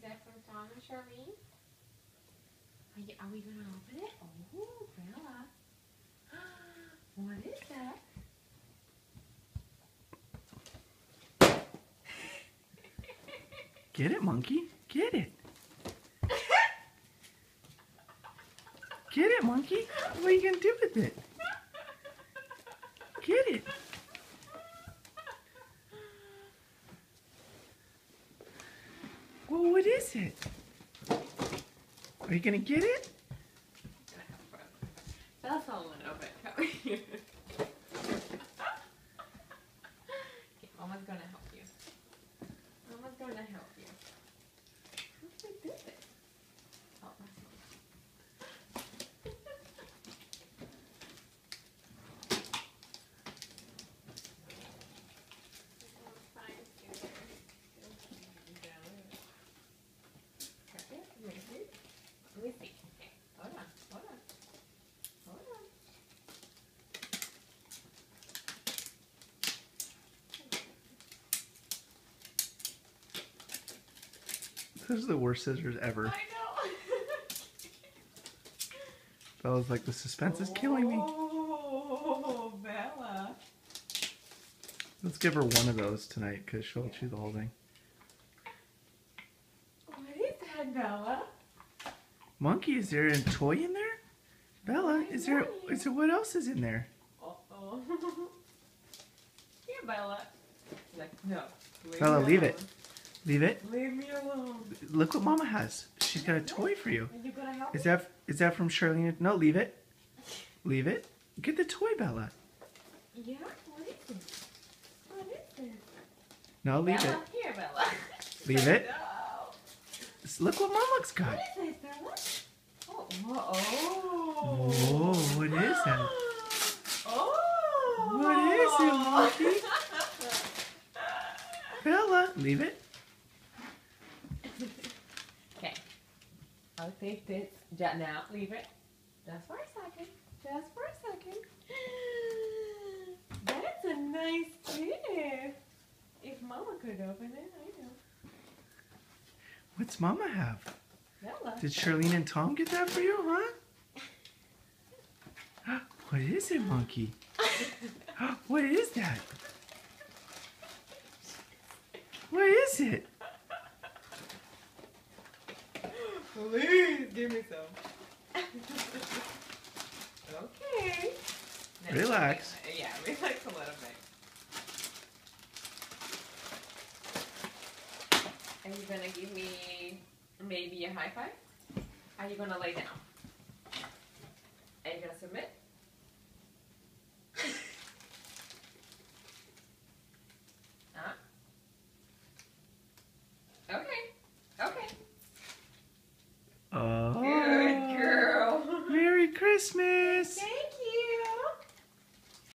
that from Tom and Charlene? Are we going to open it? Oh, Bella. What is that? Get it, monkey. Get it. Get it, monkey. What are you going to do with it? Get it. Well, what is it? Are you going to get it? That's all I'm going to open. Come here. Okay, Mama's going to help you. Mama's going to help you. How do we do this? Oh, that's Let me see. Okay, hold on, hold on, hold on. Those are the worst scissors ever. I know. Bella's like, the suspense is killing me. Oh, Bella. Let's give her one of those tonight because she'll chew the whole thing. What is that, Bella? Monkey, is there a toy in there? Bella, is there what else is in there? Uh-oh. Here, Bella. Like, no. Bella, leave it. Leave it. Leave me alone. Look what Mama has. She's got a toy for you. Are you gonna help me? Is that from Charlene? No, leave it. Leave it. Get the toy, Bella. Yeah? What is it? What is it? No, leave Bella, it. here, Bella. Leave it. No. Look what Mama's got. What is it, Bella? Oh, whoa. Whoa, what is that? Oh. What is it, monkey? Bella, leave it. Okay. I'll take this. Now, leave it. Just for a second. Just for a second. That's a nice gift. If Mama could open it, I know. What's Mama have? Bella. Did Charlene and Tom get that for you, huh? What is it, monkey? What is that? What is it? Please give me some. Okay. Now, Relax. Yeah, relax a little bit. Are you gonna give me maybe a high five? Are you gonna lay down? Are you gonna submit?